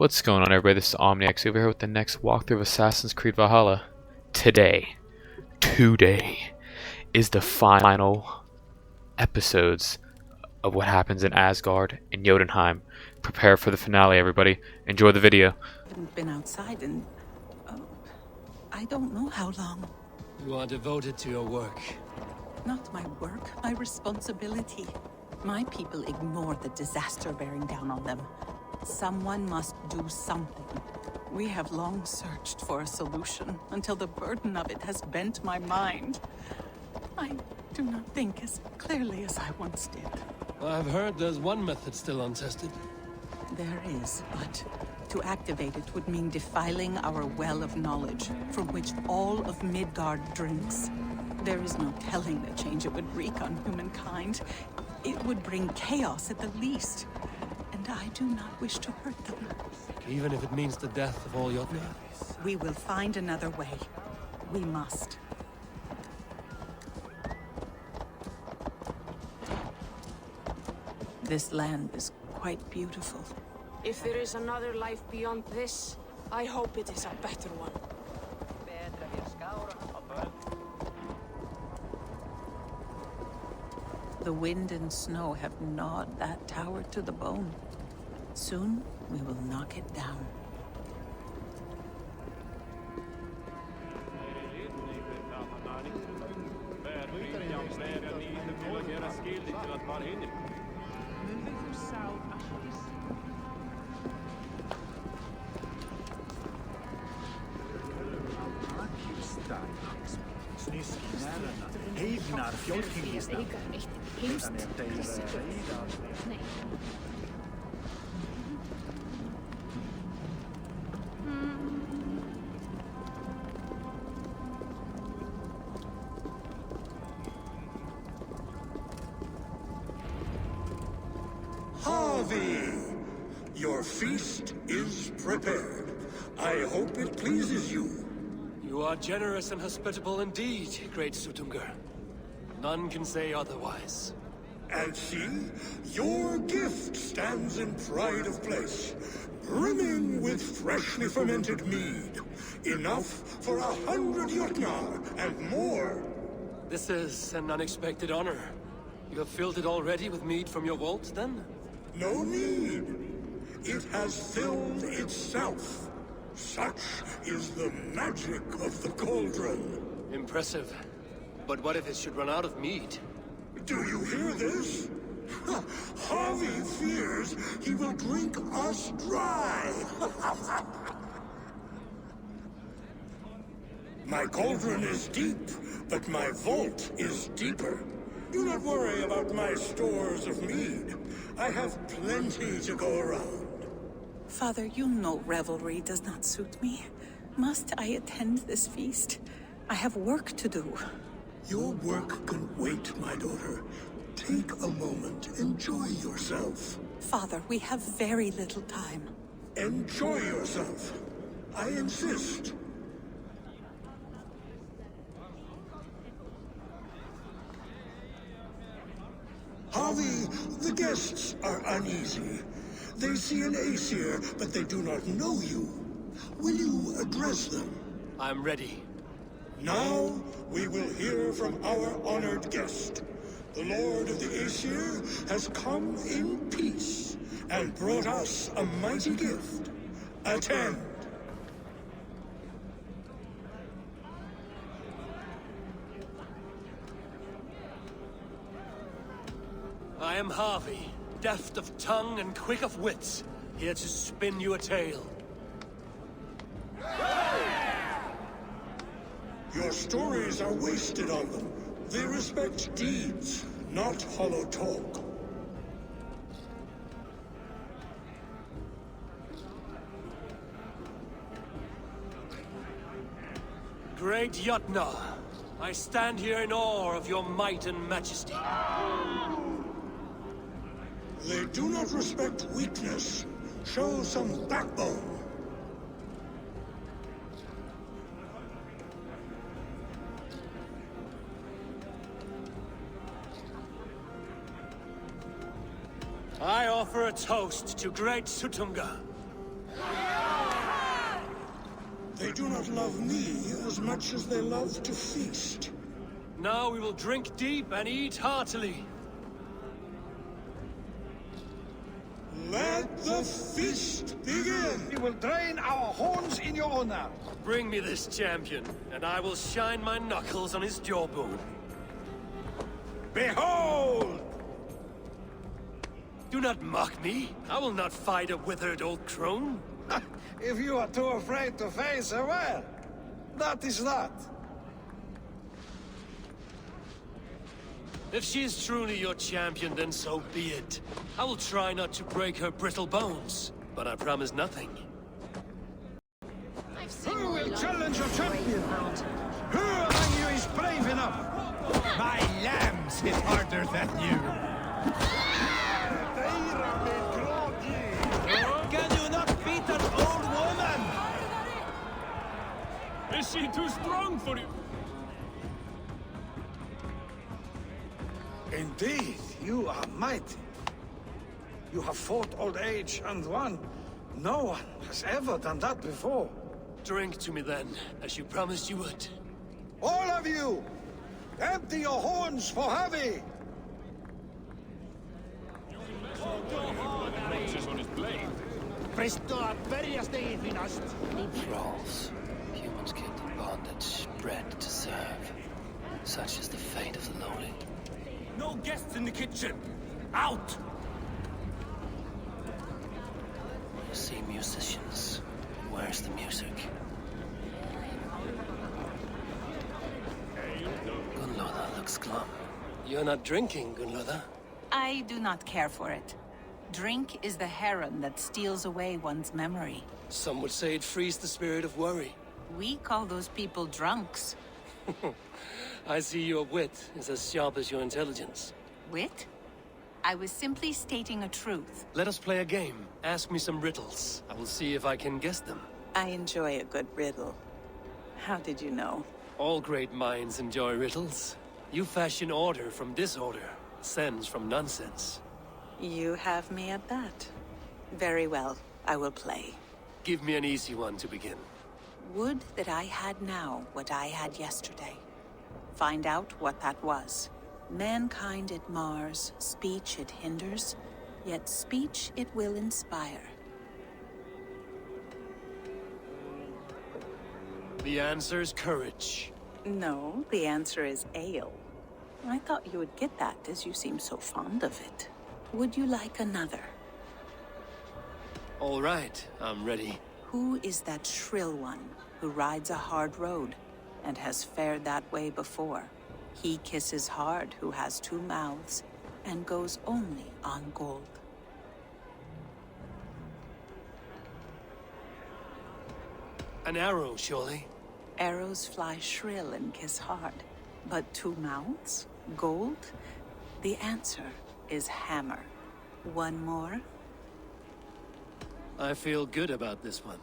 What's going on, everybody? This is Omniax over here with the next walkthrough of Assassin's Creed Valhalla. Today is the final episodes of what happens in Asgard and Jotunheim. Prepare for the finale, everybody. Enjoy the video. I haven't been outside in, I don't know how long. You are devoted to your work. Not my work, my responsibility. My people ignore the disaster bearing down on them. Someone must do something. We have long searched for a solution until the burden of it has bent my mind. I do not think as clearly as I once did. I've heard there's one method still untested. There is, but to activate it would mean defiling our well of knowledge, from which all of Midgard drinks. There is no telling the change it would wreak on humankind. It would bring chaos at the least. And I do not wish to hurt them. Even if it means the death of all Jotnar? We will find another way. We must. This land is quite beautiful. If there is another life beyond this, I hope it is a better one. The wind and snow have gnawed that tower to the bone. Soon, we will knock it down. Harvey, your feast is prepared. I hope it pleases you. You are generous and hospitable indeed, great Sutungur. None can say otherwise. And see, your gift stands in pride of place, brimming with freshly fermented mead. Enough for 100 Jotnar and more. This is an unexpected honor. You have filled it already with mead from your vault, then? No need. It has filled itself. Such is the magic of the cauldron. Impressive. But what if it should run out of mead? Do you hear this? Harvey fears he will drink us dry. My cauldron is deep, but my vault is deeper. Do not worry about my stores of mead. I have plenty to go around. Father, you know revelry does not suit me. Must I attend this feast? I have work to do. Your work can wait, my daughter. Take a moment. Enjoy yourself. Father, we have very little time. Enjoy yourself. I insist. Harvey, the guests are uneasy. They see an Aesir, but they do not know you. Will you address them? I'm ready. Now, we will hear from our honored guest. The Lord of the Aesir has come in peace and brought us a mighty gift. Attend. I am Harvey, deft of tongue and quick of wits, here to spin you a tale. Your stories are wasted on them. They respect deeds, not hollow talk. Great Jotnar, I stand here in awe of your might and majesty. They do not respect weakness. Show some backbone. I offer a toast to great Sutunga. They do not love me as much as they love to feast. Now we will drink deep and eat heartily. Let the feast begin! We will drain our horns in your honor. Bring me this champion, and I will shine my knuckles on his jawbone. Behold! Do not mock me. I will not fight a withered old crone. If you are too afraid to face her, well, that is that. If she is truly your champion, then so be it. I will try not to break her brittle bones, but I promise nothing. Who will challenge your champion? Who among you is brave enough? My lambs hit harder than you. Can you not beat an old woman? Is she too strong for you? Indeed, you are mighty. You have fought old age and won. No one has ever done that before. Drink to me then, as you promised you would. All of you! Empty your horns for Javi! Thralls. Humans kept in bondage, bred to serve. Such is the fate of the lowly. No guests in the kitchen! Out! You see musicians. Where's the music? Gunloda looks glum. You're not drinking, Gunloda. I do not care for it. Drink is the heron that steals away one's memory. Some would say it frees the spirit of worry. We call those people drunks. I see your wit is as sharp as your intelligence. Wit? I was simply stating a truth. Let us play a game. Ask me some riddles. I will see if I can guess them. I enjoy a good riddle. How did you know? All great minds enjoy riddles. You fashion order from disorder, sense from nonsense. You have me at that. Very well, I will play. Give me an easy one to begin. Would that I had now what I had yesterday. Find out what that was. Mankind it mars, speech it hinders, yet speech it will inspire. The answer's courage. No, the answer is ale. I thought you would get that, as you seem so fond of it. Would you like another? All right, I'm ready. Who is that shrill one who rides a hard road and has fared that way before? He kisses hard who has two mouths and goes only on gold. An arrow, surely? Arrows fly shrill and kiss hard, but two mouths? Gold? The answer is hammer. One more? I feel good about this one.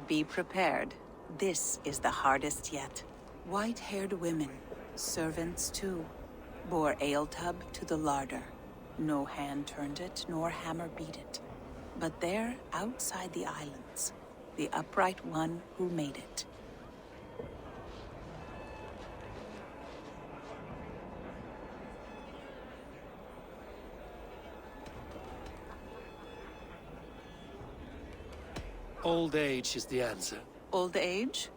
Be prepared. This is the hardest yet. White-haired women, servants too, bore ale tub to the larder. No hand turned it, nor hammer beat it. But there, outside the islands, the upright one who made it. Old age is the answer. Old age?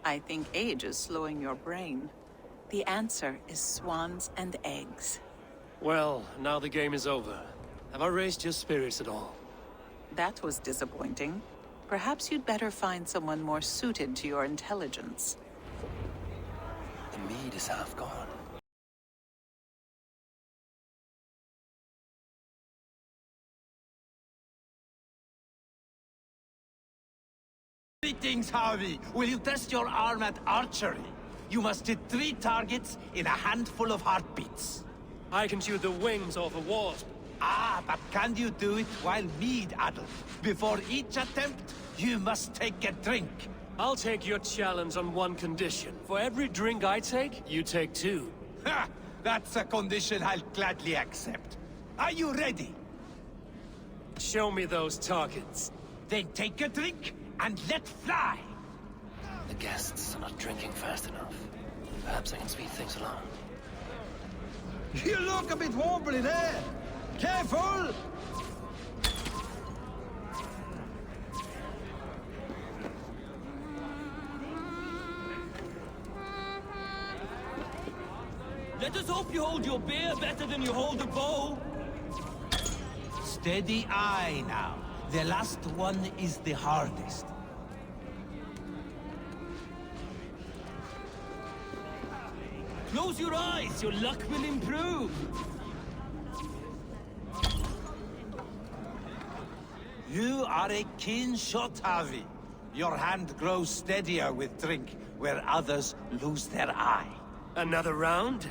I think age is slowing your brain. The answer is swans and eggs. Well, now the game is over. Have I raised your spirits at all? That was disappointing. Perhaps you'd better find someone more suited to your intelligence. The mead is half gone. Greetings, Harvey. Will you test your arm at archery? You must hit 3 targets in a handful of heartbeats. I can shoot the wings off a wasp. Ah, but can you do it while mead addled? Before each attempt, you must take a drink. I'll take your challenge on one condition. For every drink I take, you take 2. Ha! That's a condition I'll gladly accept. Are you ready? Show me those targets. Then take a drink and let fly. The guests are not drinking fast enough. Perhaps I can speed things along. You look a bit wobbly there. Careful! Let us hope you hold your beer better than you hold the bow. Steady eye now. The last one is the hardest. Close your eyes, your luck will improve. You are a keen shot, Harvey. Your hand grows steadier with drink, where others lose their eye. Another round?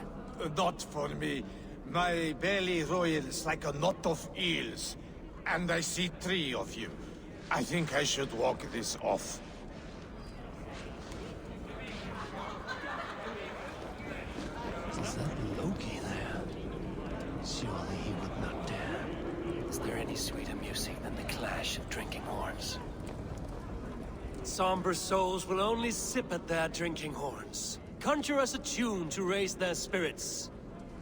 Not for me. My belly roils like a knot of eels. And I see 3 of you. I think I should walk this off. Is that Loki there? Surely he would not dare. Is there any sweeter music than the clash of drinking horns? Somber souls will only sip at their drinking horns. Conjure us a tune to raise their spirits.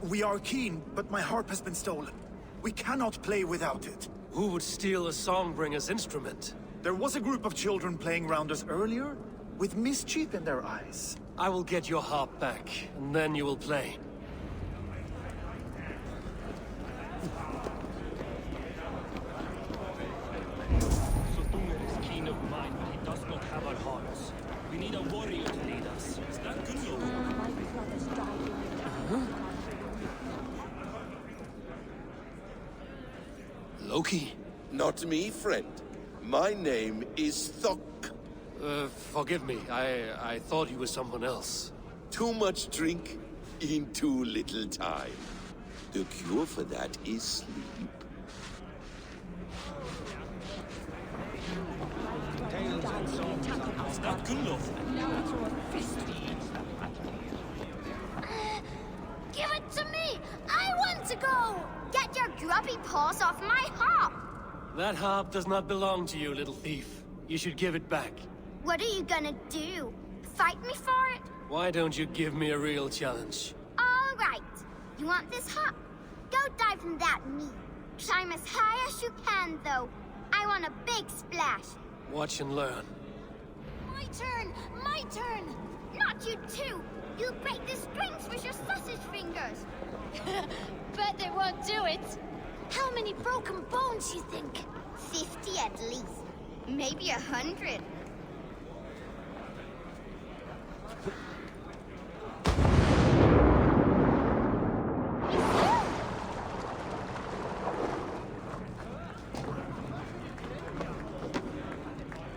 We are keen, but my harp has been stolen. We cannot play without it. Who would steal a songbringer's instrument? There was a group of children playing round us earlier, with mischief in their eyes. I will get your harp back, and then you will play. Sutungur is keen of mind, but he does not have our hearts. We need a warrior to lead us. Is that good, Loki? Loki? Not me, friend. My name is Thok. Forgive me. I thought you were someone else. Too much drink in too little time. The cure for that is sleep. Is that good, Loki? Give it to me! I want to go! Get your grubby paws off my harp! That harp does not belong to you, little thief. You should give it back. What are you gonna do? Fight me for it? Why don't you give me a real challenge? All right. You want this harp? Go dive in that meat. Climb as high as you can, though. I want a big splash. Watch and learn. My turn! My turn! Not you too! You'll break the strings with your sausage fingers! Bet they won't do it! How many broken bones, you think? 50 at least. Maybe 100.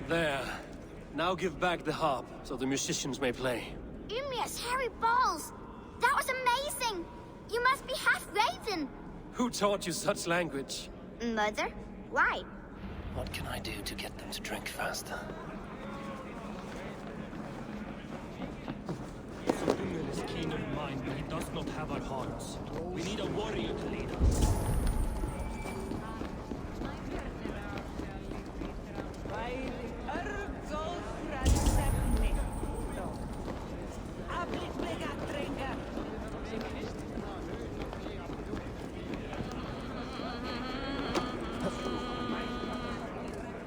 There. Now give back the harp, so the musicians may play. Ymir's hairy balls! That was amazing! You must be half raven! Who taught you such language? Mother? Why? What can I do to get them to drink faster? Sutungur is keen of mind, but he does not have our hearts. We need a warrior to lead us.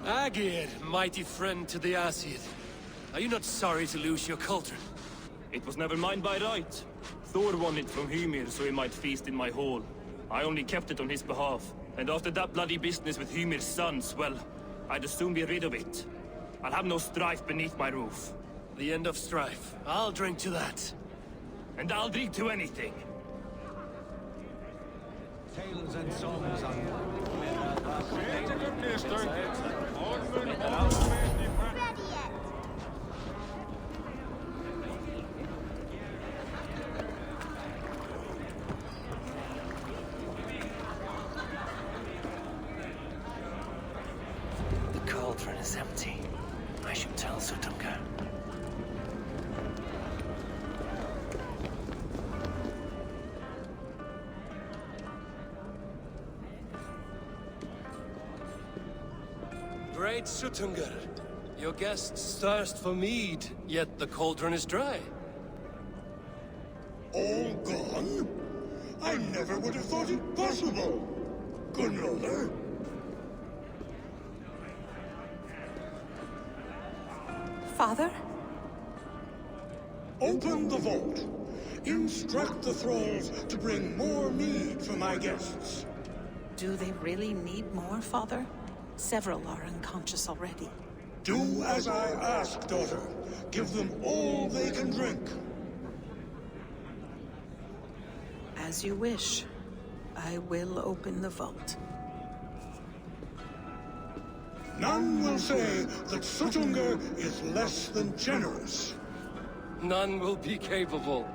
Agir, mighty friend to the Aesir. Are you not sorry to lose your cauldron? It was never mine by right. Thor won it from Ymir so he might feast in my hall. I only kept it on his behalf. And after that bloody business with Ymir's sons, well, I'd as soon be rid of it. I'll have no strife beneath my roof. The end of strife. I'll drink to that. And I'll drink to anything. Tales and songs on Ready yet? The cauldron is empty. I should tell Sutungur. Great Sutungur. Your guests thirst for mead, yet the cauldron is dry. All gone? I never would have thought it possible. Gunloader? Father? Open the vault. Instruct the thralls to bring more mead for my guests. Do they really need more, Father? Several are unconscious already. Do as I ask, daughter. Give them all they can drink. As you wish. I will open the vault. None will say that Sutunga is less than generous. None will be capable.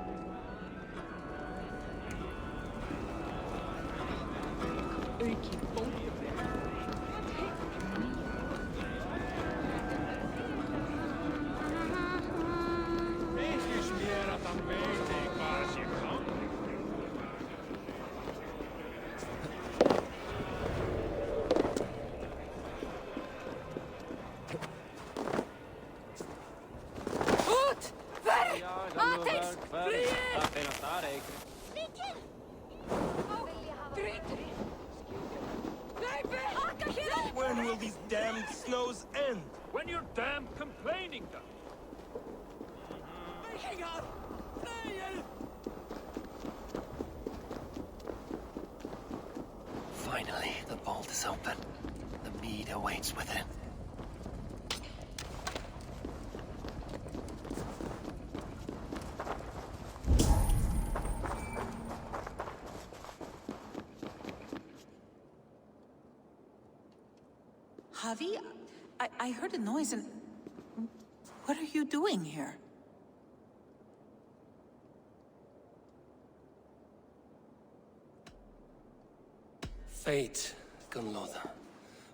When will these damned snows end? When you're damn complaining, then. Finally, the vault is open. The mead awaits within. Javi, I heard a noise and... What are you doing here? Fate, Gunloader.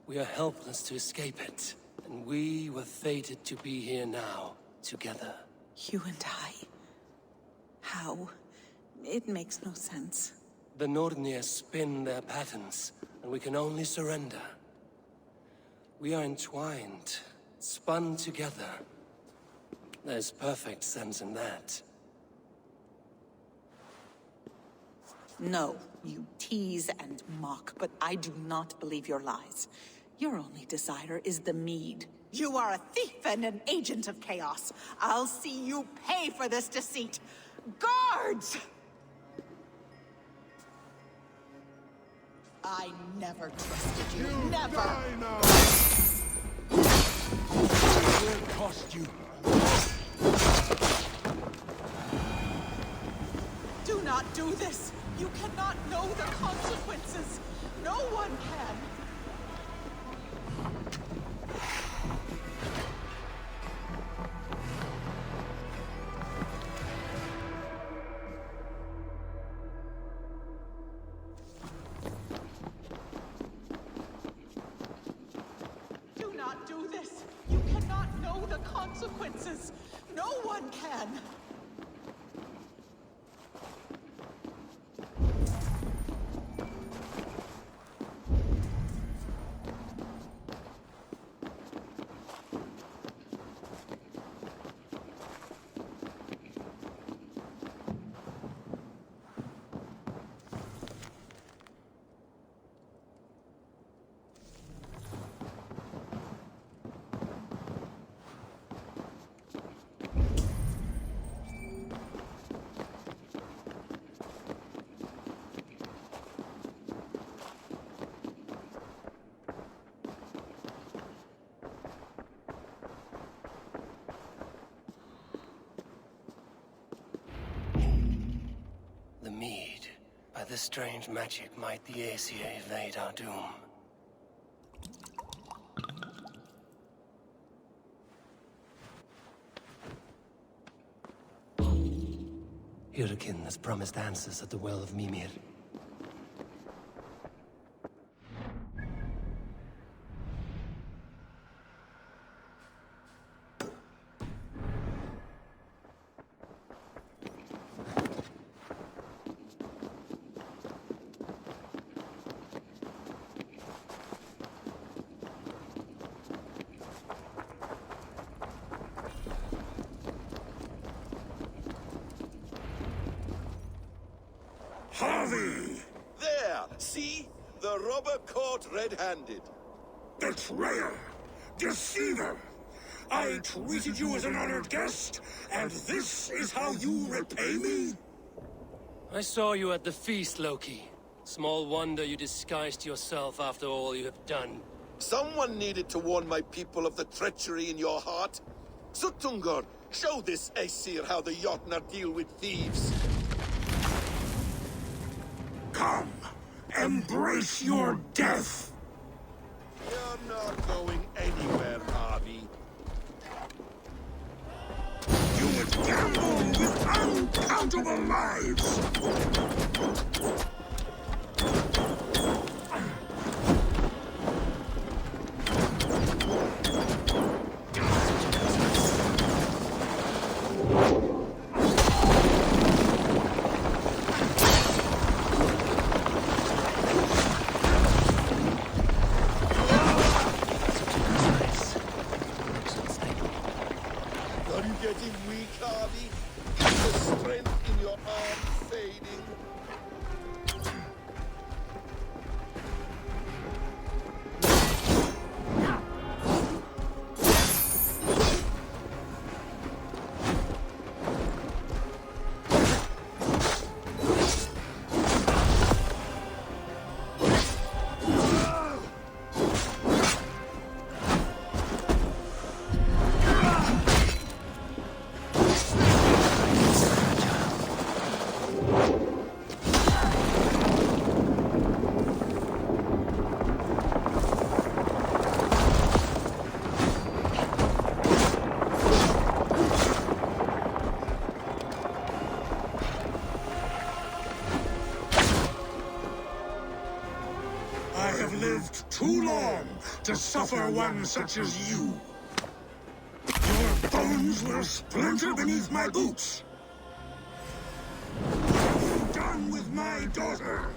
We are helpless to escape it. And we were fated to be here now, together. You and I? How? It makes no sense. The Nordnir spin their patterns, and we can only surrender. We are entwined, spun together. There's perfect sense in that. No, you tease and mock, but I do not believe your lies. Your only desire is the mead. You are a thief and an agent of chaos. I'll see you pay for this deceit. Guards! I never trusted you. Never! It will cost you. Do not do this! You cannot know the consequences! No one can! Do not do this! You cannot know the consequences! No one can! The mead. By this strange magic might the Aesir evade our doom. Hyrkin has promised answers at the Well of Mimir. Harvey! There! See? The robber caught red-handed. Betrayer! Deceiver! I treated you as an honored guest, and this is how you repay me? I saw you at the feast, Loki. Small wonder you disguised yourself after all you have done. Someone needed to warn my people of the treachery in your heart. Suttungr, show this Aesir how the Jotnar deal with thieves. Come, embrace your death! You're not going anywhere, Harvey. You would gamble with uncountable lives! Are you getting weak, Harvey? Is the strength in your arm fading? I have lived too long to suffer one such as you. Your bones will splinter beneath my boots. What have you done with my daughter?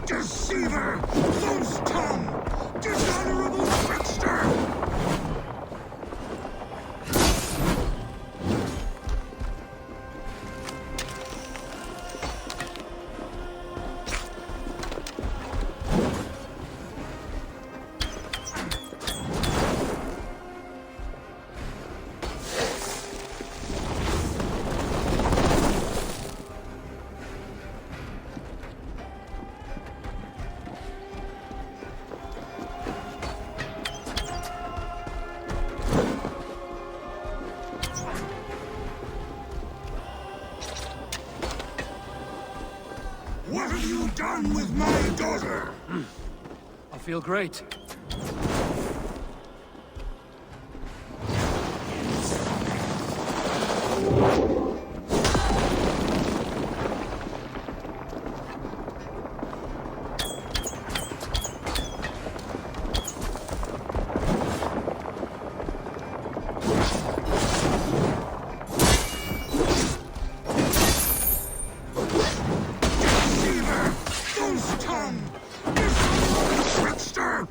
Deceiver! False tongue! Dishonorable trickster! What have you done with my daughter? I feel great. Deceiver! False tongue! Dishonorable trickster!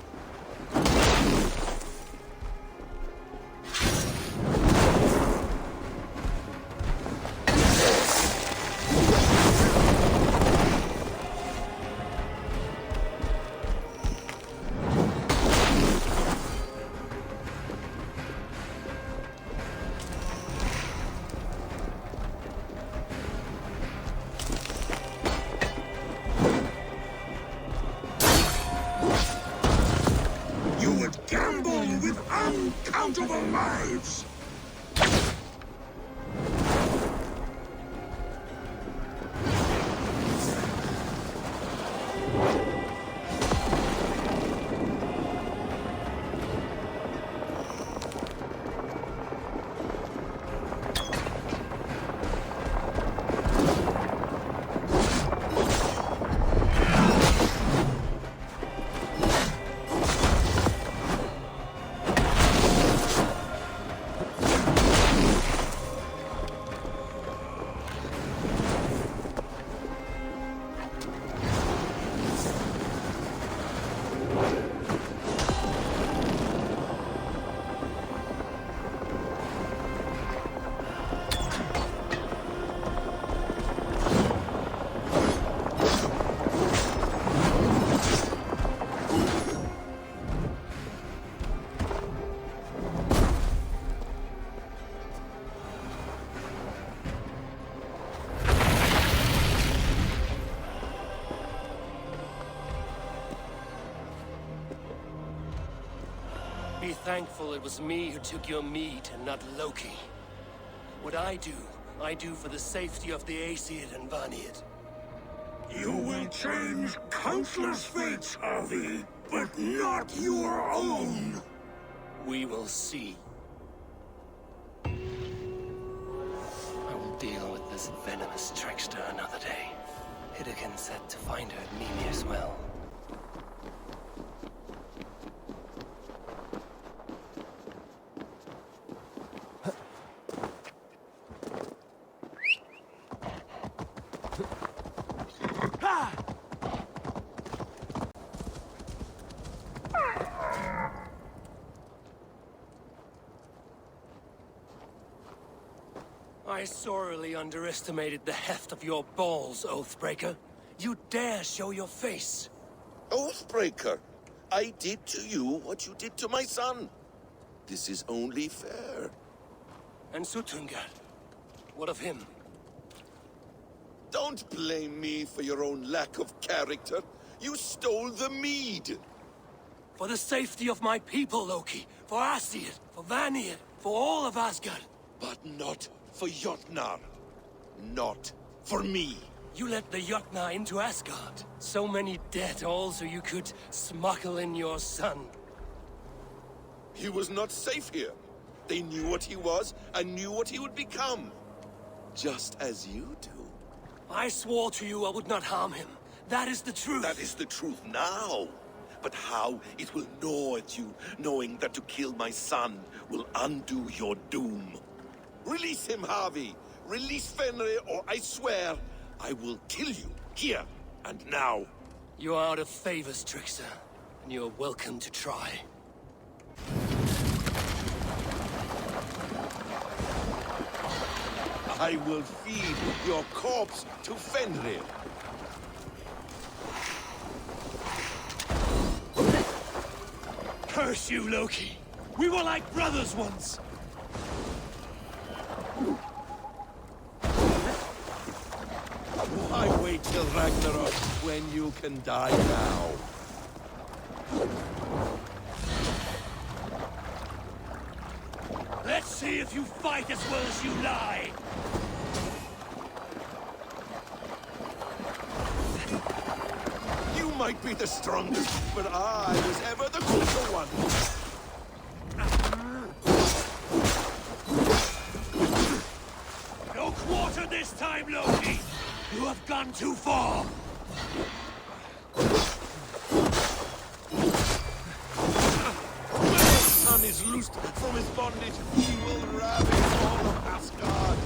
You would gamble with uncountable lives! Be thankful it was me who took your meat and not Loki. What I do for the safety of the Aesir and Vanir. You will change countless fates, Harvey, but not your own. We will see. I will deal with this venomous trickster another day. Hidekin said to find her at Mimir's well. I sorely underestimated the heft of your balls, Oathbreaker. You dare show your face. Oathbreaker, I did to you what you did to my son. This is only fair. And Sutungar, what of him? Don't blame me for your own lack of character. You stole the mead. For the safety of my people, Loki. For Aesir, for Vanir, for all of Asgard. But not for Jotnar. Not for me. You let the Jotnar into Asgard. So many dead, all so you could smuggle in your son. He was not safe here. They knew what he was and knew what he would become. Just as you do. I swore to you I would not harm him. That is the truth. That is the truth now. But how it will gnaw at you, knowing that to kill my son will undo your doom. Release him, Harvey. Release Fenrir, or I swear, I will kill you, here and now. You are out of favors, trickster, and you are welcome to try. I will feed your corpse to Fenrir. Curse you, Loki! We were like brothers once! Why wait till Ragnarok when you can die now? Let's see if you fight as well as you lie! You might be the strongest, but I was ever the weaker one. No quarter this time, Loki! You have gone too far! When the sun is loosed from his bondage, he will ravage all of Asgard.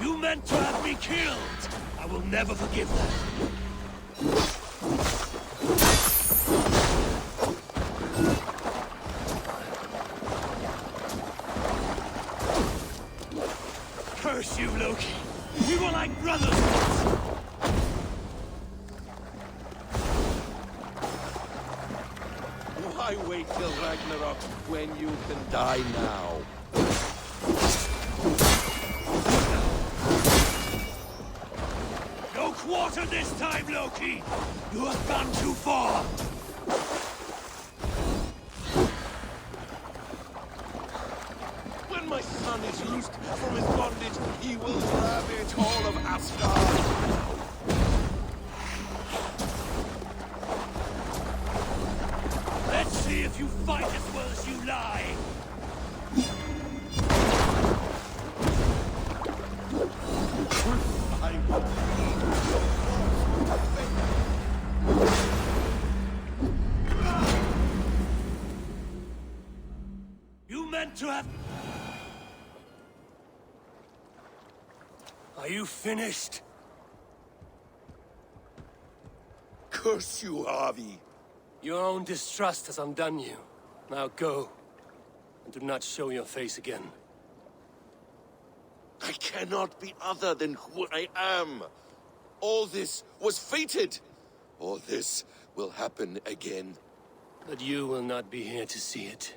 You meant to have me killed! I will never forgive that. Curse you, Loki! We were like brothers once! Why wait till Ragnarok when you can die now? No quarter this time, Loki! You have gone too far! When my son is loosed from his bondage, he will ravage all of Asgard. Let's see if you fight as well as you lie! I will You meant to have... Are you finished? curse you, Harvey. Your own distrust has undone you. Now go. And do not show your face again. I cannot be other than who I am. All this was fated. All this will happen again. But you will not be here to see it.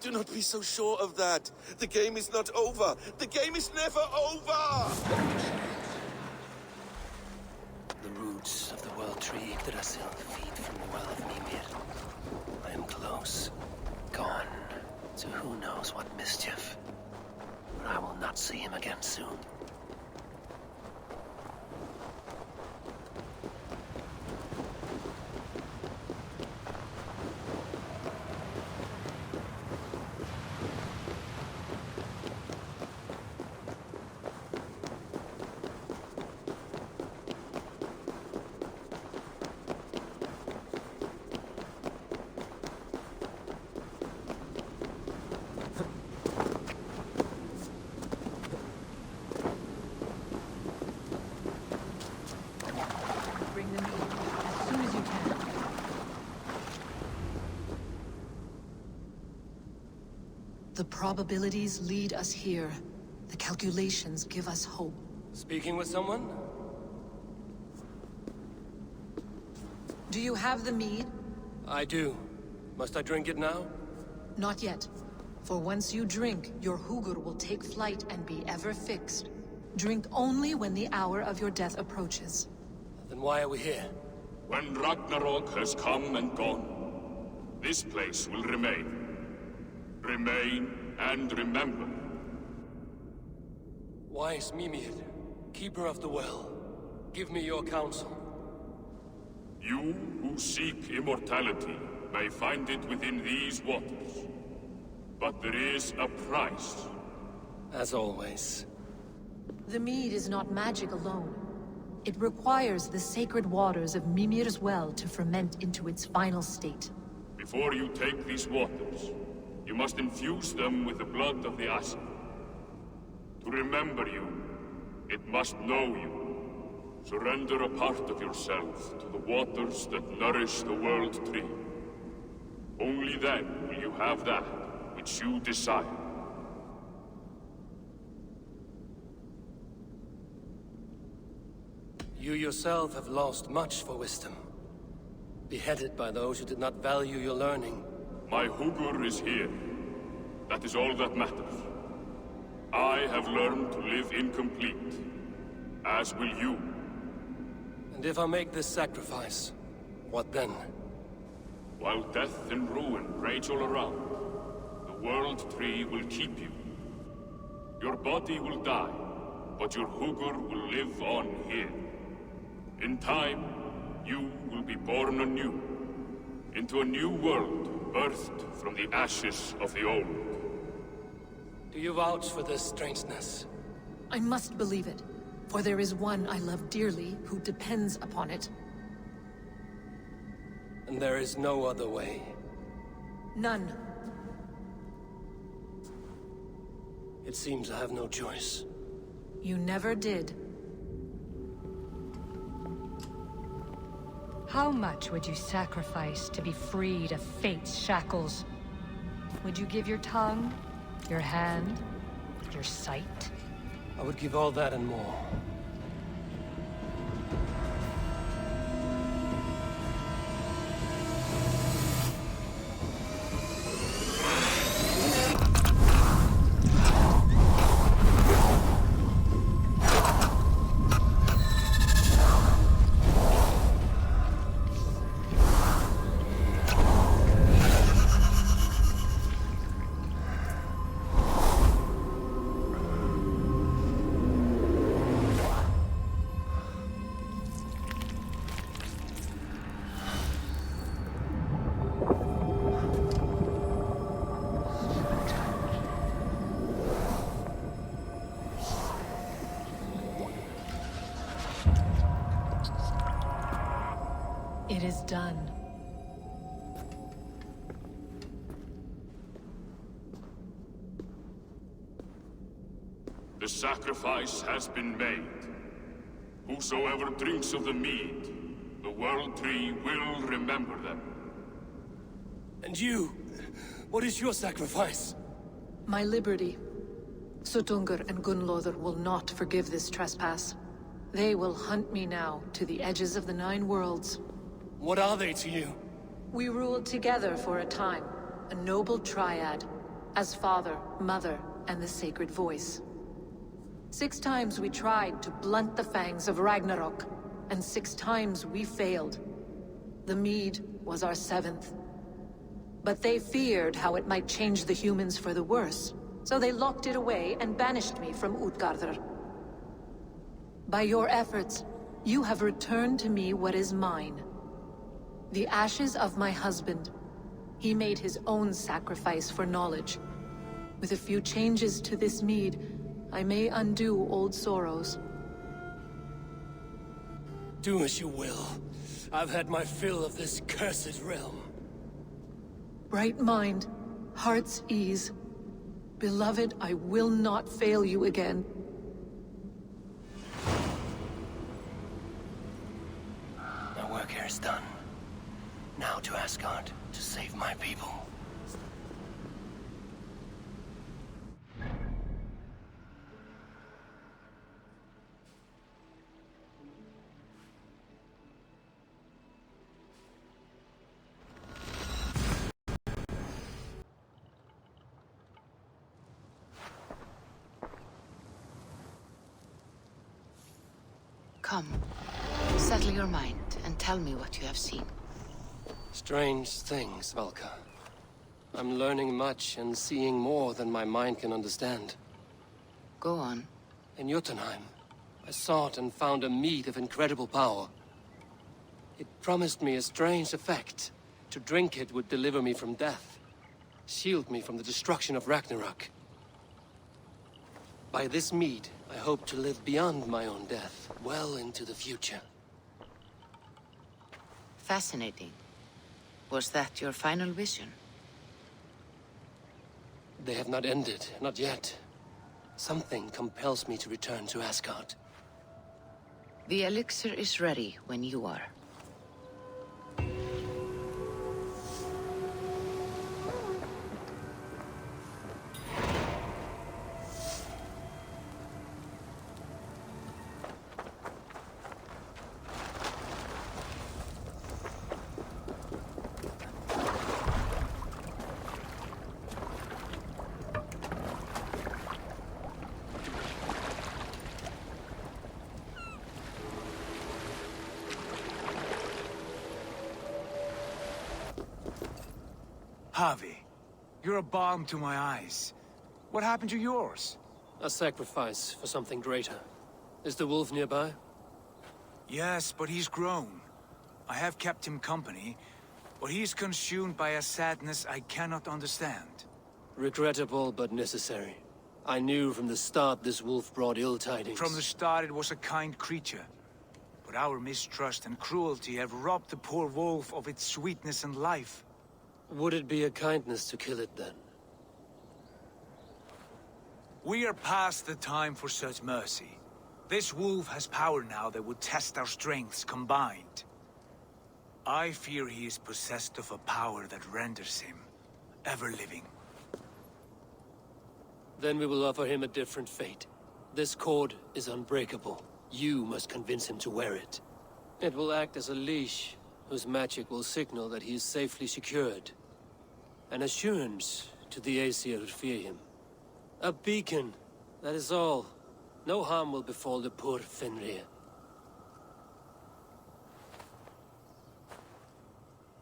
Do not be so sure of that. The game is not over. The game is never over! The roots of the world tree Yggdrasil feed from the well of Mimir. I am close. Gone to who knows what mischief. But I will not see him again soon. Bring them in as soon as you can. The probabilities lead us here. The calculations give us hope. Speaking with someone? Do you have the mead? I do. Must I drink it now? Not yet. For once you drink, your Hugur will take flight and be ever fixed. Drink only when the hour of your death approaches. Then why are we here? When Ragnarok has come and gone, this place will remain. Remain and remember. Wise Mimir, keeper of the well, give me your counsel. You who seek immortality may find it within these waters. But there is a price. As always. The mead is not magic alone. It requires the sacred waters of Mimir's well to ferment into its final state. Before you take these waters, you must infuse them with the blood of the Asir. To remember you, it must know you. Surrender a part of yourself to the waters that nourish the World Tree. Only then will you have that which you desire. You yourself have lost much for wisdom. Beheaded by those who did not value your learning. My Hugur is here. That is all that matters. I have learned to live incomplete, as will you. And if I make this sacrifice, what then? While death and ruin rage all around, the World Tree will keep you. Your body will die, but your Hugur will live on here. In time, you will be born anew, into a new world birthed from the ashes of the old. Do you vouch for this strangeness? I must believe it, for there is one I love dearly who depends upon it. And there is no other way. None. It seems I have no choice. You never did. How much would you sacrifice to be freed of fate's shackles? Would you give your tongue, your hand, your sight? I would give all that and more. It is done. The sacrifice has been made. Whosoever drinks of the mead, the World Tree will remember them. And you? What is your sacrifice? My liberty. Suttungr and Gunnlóðr will not forgive this trespass. They will hunt me now to the edges of the Nine Worlds. What are they to you? We ruled together for a time, a noble triad, as father, mother, and the sacred voice. 6 times we tried to blunt the fangs of Ragnarok, and 6 times we failed. The mead was our 7th. But they feared how it might change the humans for the worse, so they locked it away and banished me from Utgardr. By your efforts, you have returned to me what is mine. The ashes of my husband. He made his own sacrifice for knowledge. With a few changes to this mead, I may undo old sorrows. Do as you will. I've had my fill of this cursed realm. Bright mind, heart's ease. Beloved, I will not fail you again. My work here is done. Now to Asgard, to save my people. Come, settle your mind and tell me what you have seen. Strange things, Valka. I'm learning much and seeing more than my mind can understand. Go on. In Jotunheim, I sought and found a mead of incredible power. It promised me a strange effect. To drink it would deliver me from death, shield me from the destruction of Ragnarok. By this mead, I hope to live beyond my own death, well into the future. Fascinating. Was that your final vision? They have not ended, not yet. Something compels me to return to Asgard. The elixir is ready when you are. Harvey, you're a balm to my eyes. What happened to yours? A sacrifice for something greater. Is the wolf nearby? Yes, but he's grown. I have kept him company, but he's consumed by a sadness I cannot understand. Regrettable, but necessary. I knew from the start this wolf brought ill tidings. From the start it was a kind creature. But our mistrust and cruelty have robbed the poor wolf of its sweetness and life. Would it be a kindness to kill it, then? We are past the time for such mercy. This wolf has power now that would test our strengths combined. I fear he is possessed of a power that renders him ever-living. Then we will offer him a different fate. This cord is unbreakable. You must convince him to wear it. It will act as a leash, whose magic will signal that he is safely secured. An assurance to the Aesir who fear him. A beacon, that is all. No harm will befall the poor Fenrir.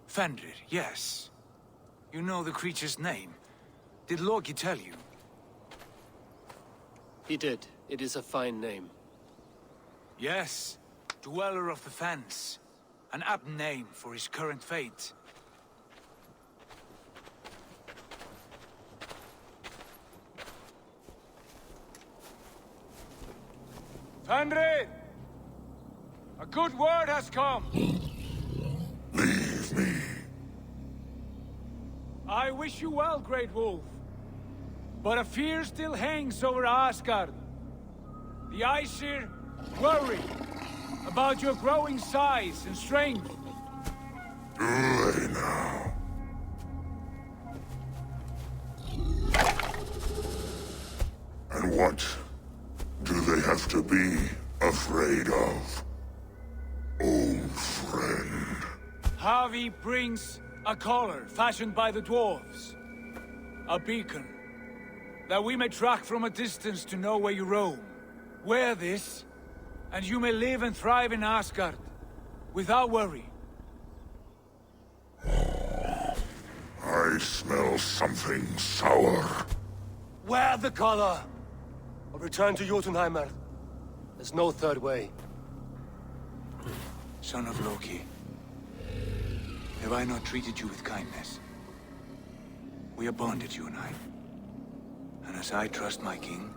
Fenrir, yes. You know the creature's name. Did Loki tell you? He did. It is a fine name. Yes. Dweller of the Fens. An apt name for his current fate. Fenrir! A good word has come! Leave me. I wish you well, Great Wolf. But a fear still hangs over Asgard. The Aesir worry about your growing size and strength. Do they now? And what do they have to be afraid of? Old friend. Harvey brings a collar fashioned by the dwarves. A beacon. That we may track from a distance to know where you roam. Wear this, And you may live and thrive in Asgard, without worry. I smell something sour. Wear the collar! Or return to Jotunheimer. There's no third way. Son of Loki, have I not treated you with kindness? We are bonded, you and I. And as I trust my king,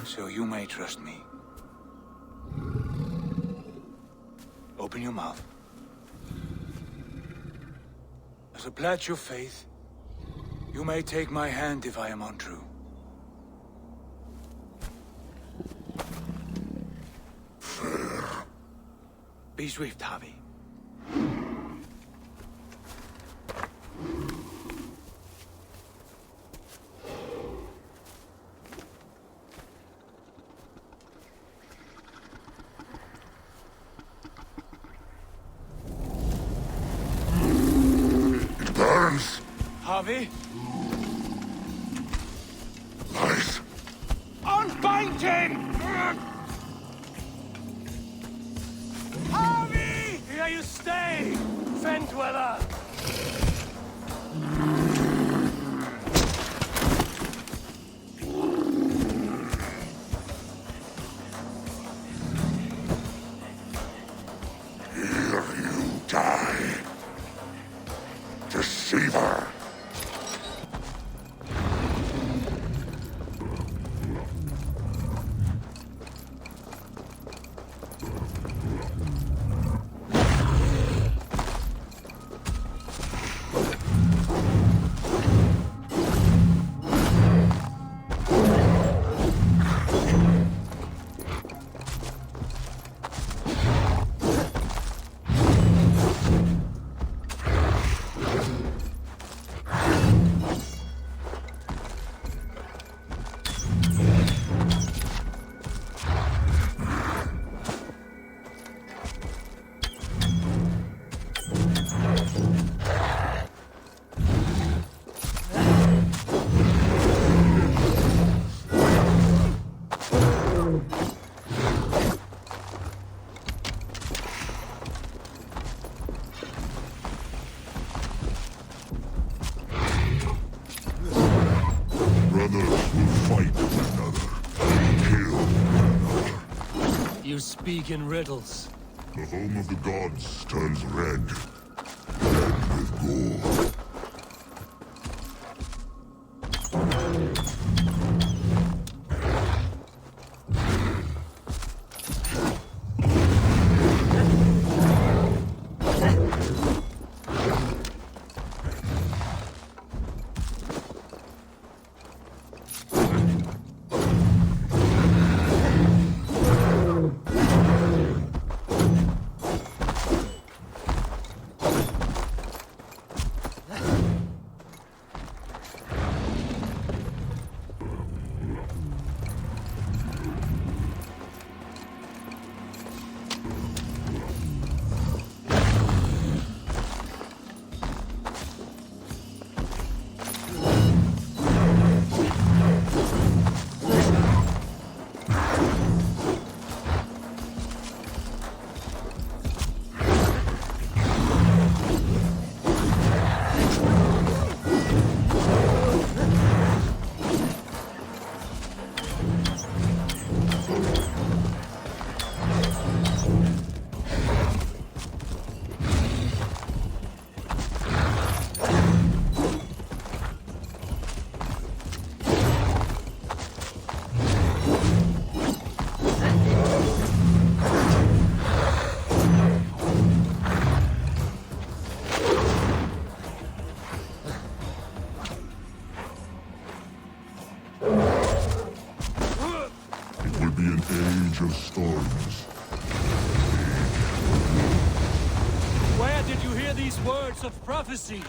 so you may trust me. Open your mouth. As a pledge of faith, you may take my hand if I am untrue. Fair. Be swift, Harvey. It burns. Harvey? Lies. Unbind him! Harvey! Here you stay, Fen Dweller! Here you die. Deceiver. Brothers will fight one another, kill one another. You speak in riddles. The home of the gods turns red. Red with gore. Age of storms. Where did you hear these words of prophecy?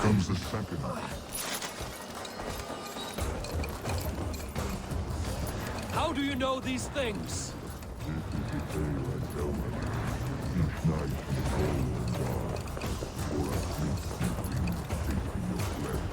comes the second. How do you know these things? This is the tale I tell my each night in the cold and dark, or I sleep deeply tasting your flesh.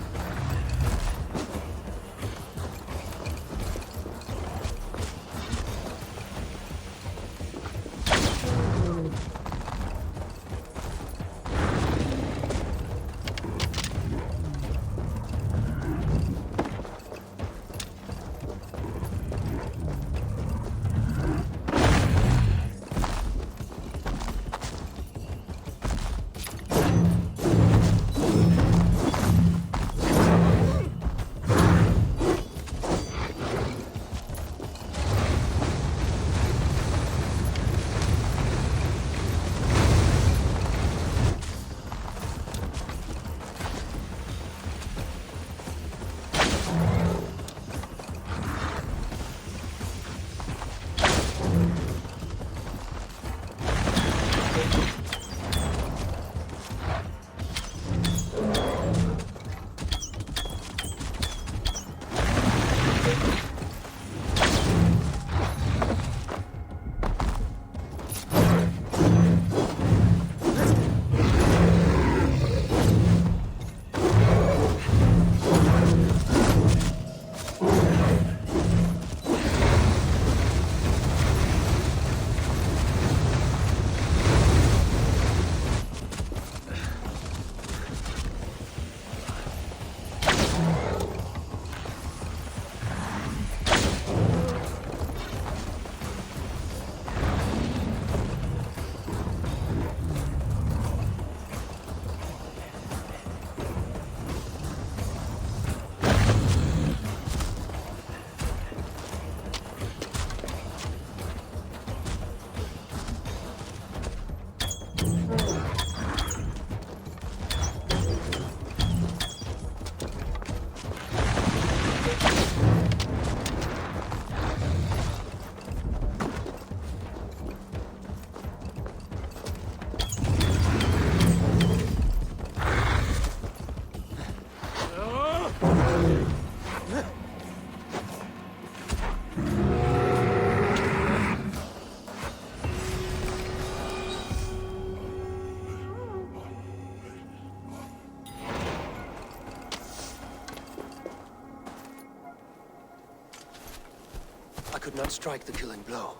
I could not strike the killing blow.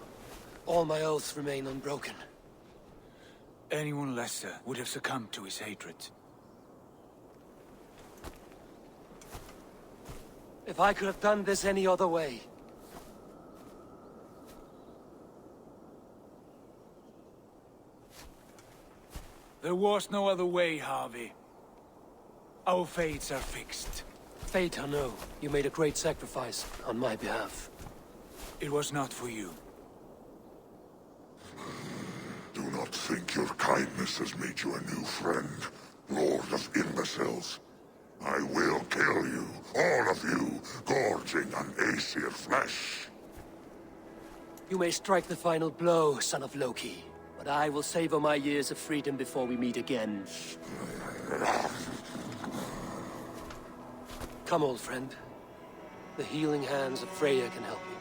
All my oaths remain unbroken. Anyone lesser would have succumbed to his hatred. If I could have done this any other way. There was no other way, Harvey. Our fates are fixed. Fate or no, you made a great sacrifice on my behalf. It was not for you. Do not think your kindness has made you a new friend, Lord of Imbeciles. I will kill you, all of you, gorging on Aesir flesh. You may strike the final blow, son of Loki, but I will savor my years of freedom before we meet again. Come, old friend. The healing hands of Freya can help you.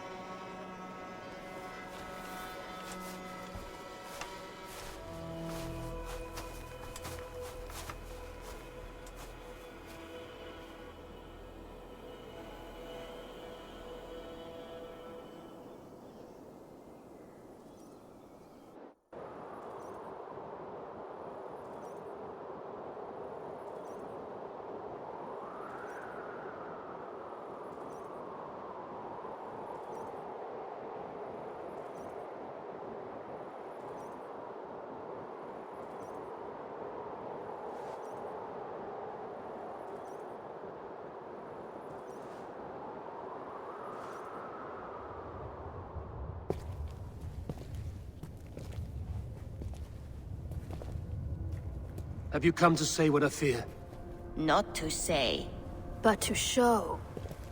Have you come to say what I fear? Not to say, but to show.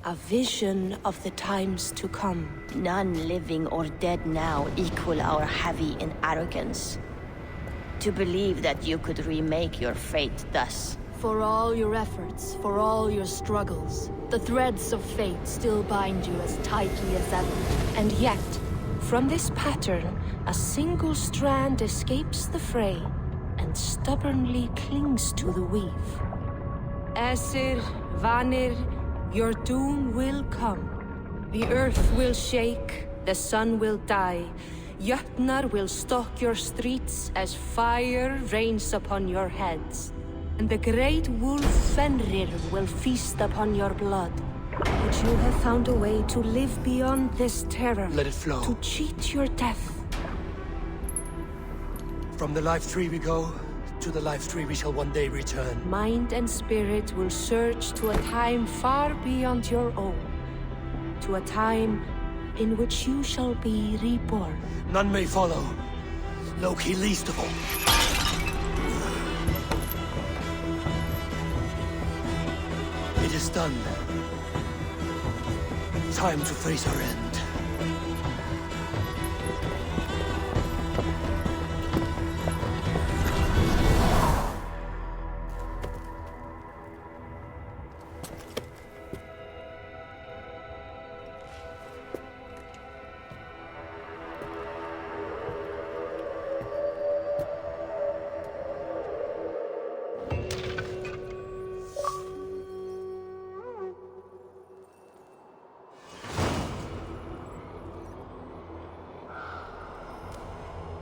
A vision of the times to come. None living or dead now equal our heavy in arrogance. To believe that you could remake your fate thus, For all your efforts, for all your struggles, the threads of fate still bind you as tightly as ever. And yet, from this pattern, a single strand escapes the fray and stubbornly clings to the weave. Aesir, Vanir, your doom will come. The earth will shake, the sun will die. Jötnar will stalk your streets as fire rains upon your heads. And the great wolf Fenrir will feast upon your blood. But you have found a way to live beyond this terror. Let it flow. To cheat your death. From the life tree we go, to the life tree we shall one day return. Mind and spirit will surge to a time far beyond your own. To a time in which you shall be reborn. None may follow. Loki least of all. It is done. Time to face our end.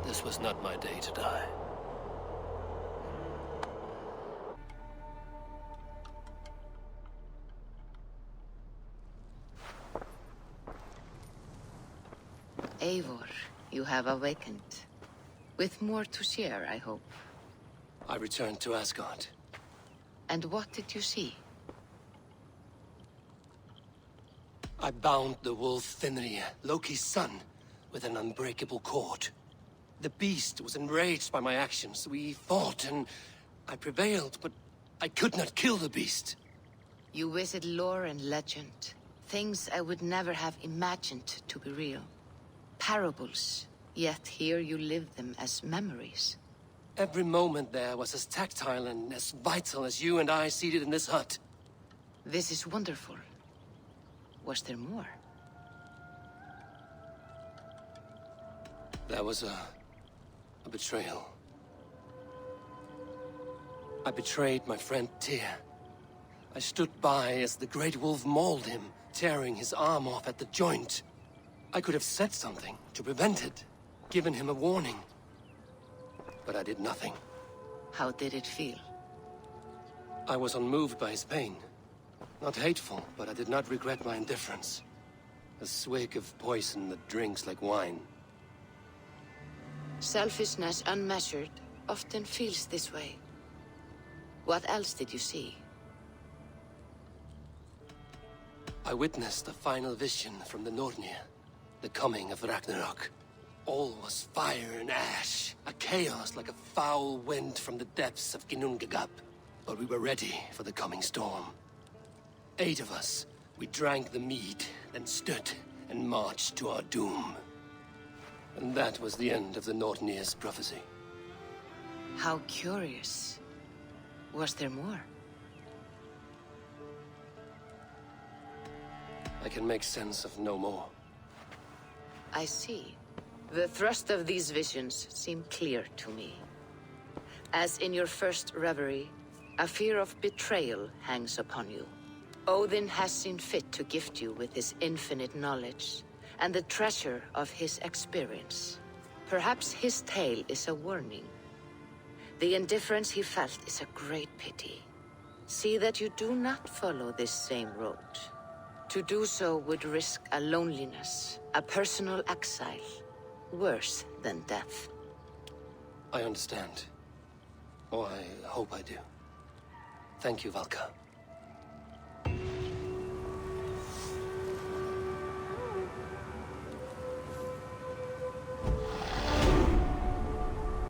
This was not my day to die. Eivor, you have awakened. With more to share, I hope. I returned to Asgard. And what did you see? I bound the wolf Fenrir, Loki's son, with an unbreakable cord. The beast was enraged by my actions. We fought and I prevailed, but I could not kill the beast. You visit lore and legend. Things I would never have imagined to be real. Parables, yet here you live them as memories. Every moment there was as tactile and as vital as you and I seated in this hut. This is wonderful. Was there more? There was a betrayal. I betrayed my friend Tyr. I stood by as the great wolf mauled him, tearing his arm off at the joint. I could have said something to prevent it, given him a warning. But I did nothing. How did it feel? I was unmoved by his pain. Not hateful, but I did not regret my indifference. A swig of poison that drinks like wine. Selfishness unmeasured often feels this way. What else did you see? I witnessed a final vision from the Nornir, the coming of Ragnarok. All was fire and ash, a chaos like a foul wind from the depths of Ginnungagap. But we were ready for the coming storm. 8 of us, we drank the mead, then stood and marched to our doom. And that was the end of the Nornir's prophecy. How curious. Was there more? I can make sense of no more. I see. The thrust of these visions seem clear to me. As in your first reverie, a fear of betrayal hangs upon you. Odin has seen fit to gift you with his infinite knowledge, and the treasure of his experience. Perhaps his tale is a warning. The indifference he felt is a great pity. See that you do not follow this same road. To do so would risk a loneliness, a personal exile, worse than death. I understand. Or I hope I do. Thank you, Valka.